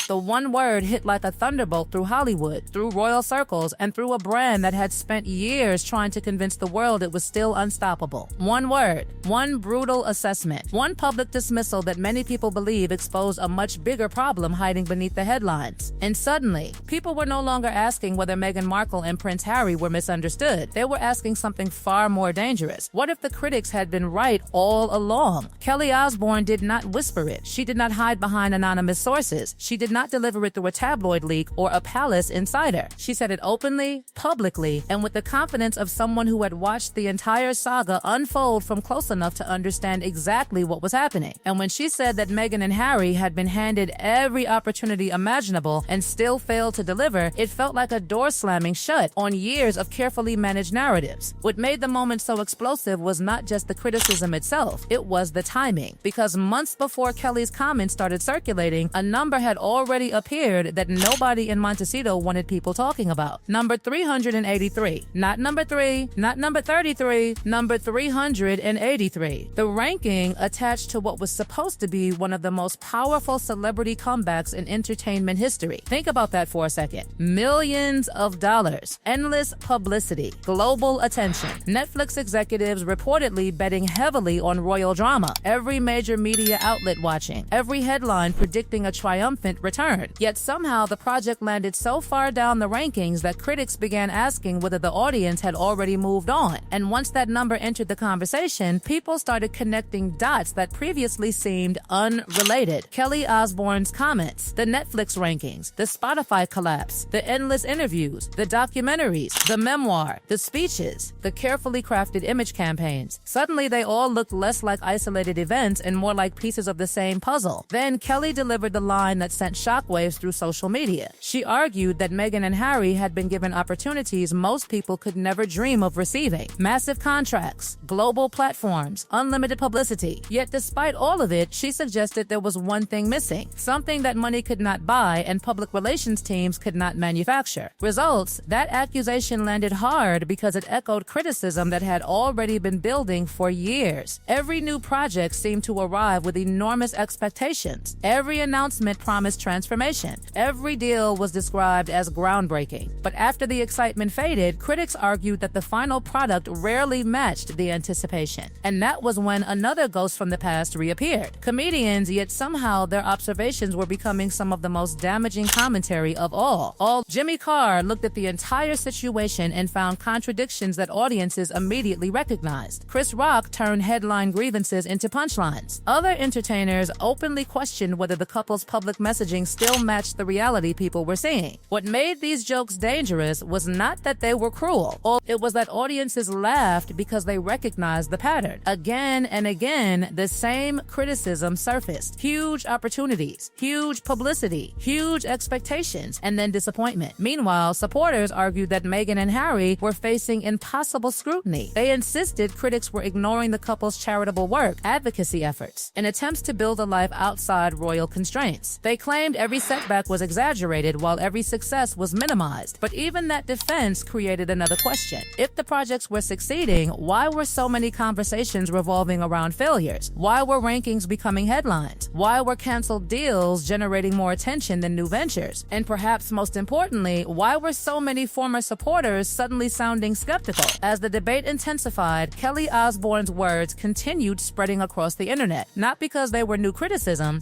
The one word hit like a thunderbolt through Hollywood, through royal circles, and through a brand that had spent years trying to convince the world it was still unstoppable. One word, one brutal assessment, one public dismissal that many people believe exposed a much bigger problem hiding beneath the headlines. And suddenly, people were no longer asking whether Meghan Markle and Prince Harry were misunderstood. They were asking something far more dangerous. What if the critics had been right all along? Kelly Osbourne did not whisper it. She did not hide behind anonymous sources. She did not deliver it through a tabloid leak or a palace insider. She said it openly, publicly, and with the confidence of someone who had watched the entire saga unfold from close enough to understand exactly what was happening. And when she said that Meghan and Harry had been handed every opportunity imaginable and still failed to deliver, it felt like a door slamming shut on years of carefully managed narratives. What made the moment so explosive was not just the criticism itself, it was the timing. Because months before Kelly's comments started circulating, a number had already appeared that nobody in Montecito wanted people talking about. Number 383. Not number 3, not number 33, number 383. The ranking attached to what was supposed to be one of the most powerful celebrity comebacks in entertainment history. Think about that for a second. Millions of dollars, endless publicity, global attention. Netflix executives reportedly betting heavily on royal drama. Every major media outlet watching. Every headline predicting a triumphant return. Yet somehow the project landed so far down the rankings that critics began asking whether the audience had already moved on. And once that number entered the conversation, people started connecting dots that previously seemed unrelated. Kelly Osbourne's comments, the Netflix rankings, the Spotify collapse, the endless interviews, the documentaries, the memoir, the speeches, the carefully crafted image campaigns. Suddenly they all looked less like isolated events and more like pieces of the same puzzle. Then Kelly delivered the line that sent shockwaves through social media. She argued that Meghan and Harry had been given opportunities most people could never dream of receiving. Massive contracts, global platforms, unlimited publicity. Yet despite all of it, she suggested there was one thing missing, something that money could not buy and public relations teams could not manufacture. Results, that accusation landed hard because it echoed criticism that had already been building for years. Every new project seemed to arrive with enormous expectations. Every announcement promised transformation. Every deal was described as groundbreaking. But after the excitement faded, critics argued that the final product rarely matched the anticipation. And that was when another ghost from the past reappeared. Comedians, yet somehow their observations were becoming some of the most damaging commentary of all. Jimmy Carr looked at the entire situation and found contradictions that audiences immediately recognized. Chris Rock turned headline grievances into punchlines. Other entertainers openly questioned whether the couple's public messaging still matched the reality people were seeing. What made these jokes dangerous was not that they were cruel. It was that audiences laughed because they recognized the pattern. Again and again, the same criticism surfaced. Huge opportunities, huge publicity, huge expectations, and then disappointment. Meanwhile, supporters argued that Meghan and Harry were facing impossible scrutiny. They insisted critics were ignoring the couple's charitable work, advocacy efforts, and attempts to build a life outside royal constraints. They claimed every setback was exaggerated while every success was minimized. But even that defense created another question. If the projects were succeeding, why were so many conversations revolving around failures? Why were rankings becoming headlines? Why were canceled deals generating more attention than new ventures? And perhaps most importantly, why were so many former supporters suddenly sounding skeptical? As the debate intensified, Kelly Osbourne's words continued spreading across the internet. Not because they were new criticism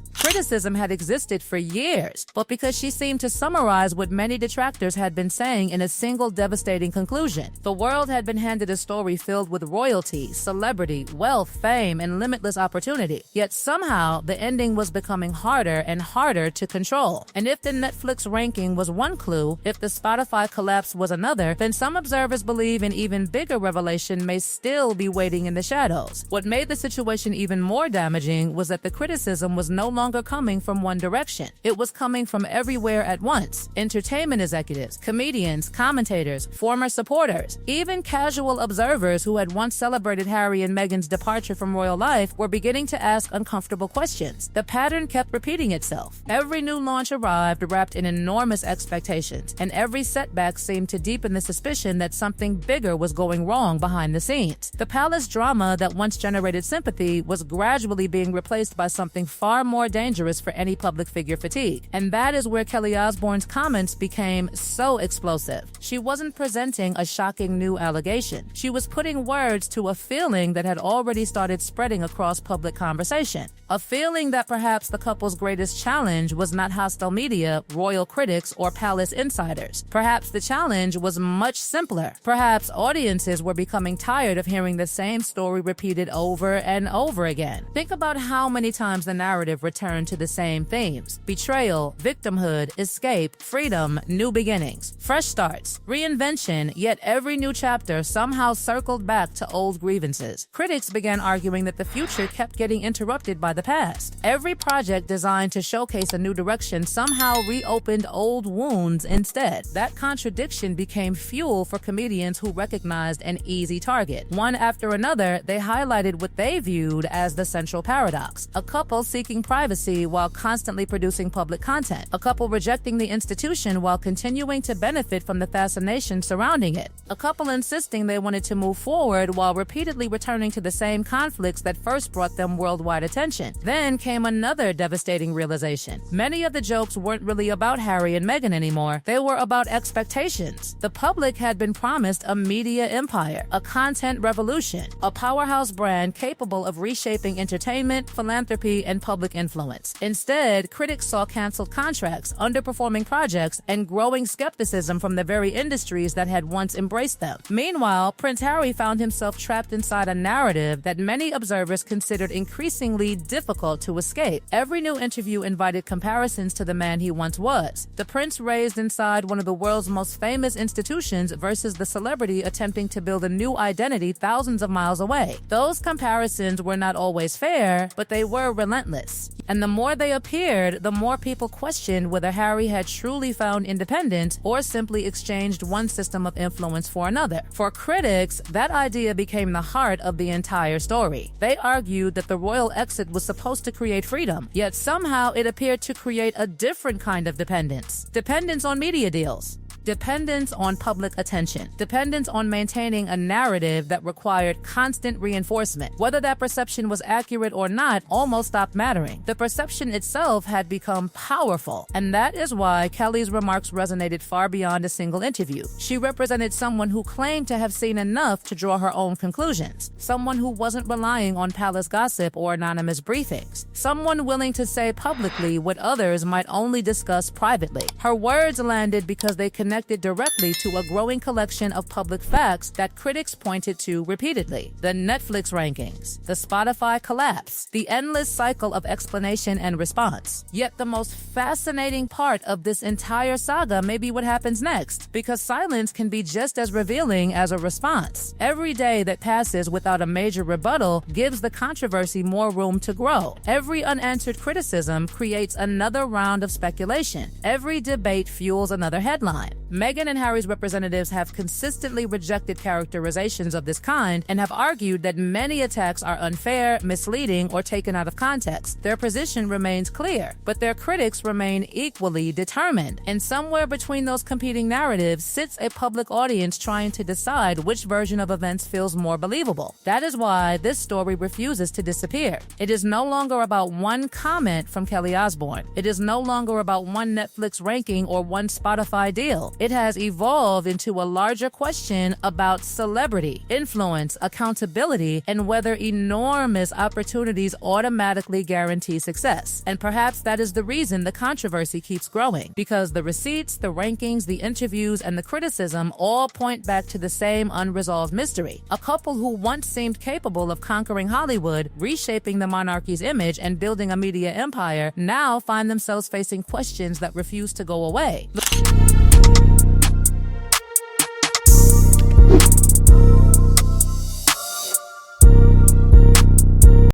had existed for years, but because she seemed to summarize what many detractors had been saying in a single devastating conclusion. The world had been handed a story filled with royalty, celebrity, wealth, fame, and limitless opportunity. Yet somehow, the ending was becoming harder and harder to control. And if the Netflix ranking was one clue, if the Spotify collapse was another, then some observers believe an even bigger revelation may still be waiting in the shadows. What made the situation even more damaging was that the criticism was no longer coming from one direction. It was coming from everywhere at once. Entertainment executives, comedians, commentators, former supporters, even casual observers who had once celebrated Harry and Meghan's departure from royal life were beginning to ask uncomfortable questions. The pattern kept repeating itself. Every new launch arrived wrapped in enormous expectations, and every setback seemed to deepen the suspicion that something bigger was going wrong behind the scenes. The palace drama that once generated sympathy was gradually being replaced by something far more dangerous for any public figure to fatigue. And that is where Kelly Osbourne's comments became so explosive. She wasn't presenting a shocking new allegation. She was putting words to a feeling that had already started spreading across public conversation. A feeling that perhaps the couple's greatest challenge was not hostile media, royal critics, or palace insiders. Perhaps the challenge was much simpler. Perhaps audiences were becoming tired of hearing the same story repeated over and over again. Think about how many times the narrative returned to the same themes: betrayal, victimhood, escape, freedom, new beginnings, fresh starts, reinvention, yet every new chapter somehow circled back to old grievances. Critics began arguing that the future kept getting interrupted by the past. Every project designed to showcase a new direction somehow reopened old wounds instead. That contradiction became fuel for comedians who recognized an easy target. One after another, they highlighted what they viewed as the central paradox: a couple seeking privacy while constantly producing public content, a couple rejecting the institution while continuing to benefit from the fascination surrounding it, a couple insisting they wanted to move forward while repeatedly returning to the same conflicts that first brought them worldwide attention. Then came another devastating realization. Many of the jokes weren't really about Harry and Meghan anymore. They were about expectations. The public had been promised a media empire, a content revolution, a powerhouse brand capable of reshaping entertainment, philanthropy, and public influence. Instead, critics saw canceled contracts, underperforming projects, and growing skepticism from the very industries that had once embraced them. Meanwhile, Prince Harry found himself trapped inside a narrative that many observers considered increasingly difficult to escape. Every new interview invited comparisons to the man he once was. The prince raised inside one of the world's most famous institutions versus the celebrity attempting to build a new identity thousands of miles away. Those comparisons were not always fair, but they were relentless. And the more they appeared, the more people questioned whether Harry had truly found independence or simply exchanged one system of influence for another. For critics, that idea became the heart of the entire story. They argued that the royal exit was supposed to create freedom, yet somehow it appeared to create a different kind of dependence. Dependence on media deals. Dependence on public attention. Dependence on maintaining a narrative that required constant reinforcement. Whether that perception was accurate or not almost stopped mattering. The perception itself had become powerful, and that is why Kelly's remarks resonated far beyond a single interview. She represented someone who claimed to have seen enough to draw her own conclusions. Someone who wasn't relying on palace gossip or anonymous briefings. Someone willing to say publicly what others might only discuss privately. Her words landed because they connected directly to a growing collection of public facts that critics pointed to repeatedly. The Netflix rankings, the Spotify collapse, the endless cycle of explanation and response. Yet the most fascinating part of this entire saga may be what happens next, because silence can be just as revealing as a response. Every day that passes without a major rebuttal gives the controversy more room to grow. Every unanswered criticism creates another round of speculation. Every debate fuels another headline. Meghan and Harry's representatives have consistently rejected characterizations of this kind and have argued that many attacks are unfair, misleading, or taken out of context. Their position remains clear, but their critics remain equally determined. And somewhere between those competing narratives sits a public audience trying to decide which version of events feels more believable. That is why this story refuses to disappear. It is no longer about one comment from Kelly Osbourne. It is no longer about one Netflix ranking or one Spotify deal. It has evolved into a larger question about celebrity, influence, accountability, and whether enormous opportunities automatically guarantee success. And perhaps that is the reason the controversy keeps growing, because the receipts, the rankings, the interviews, and the criticism all point back to the same unresolved mystery. A couple who once seemed capable of conquering Hollywood, reshaping the monarchy's image, and building a media empire now find themselves facing questions that refuse to go away.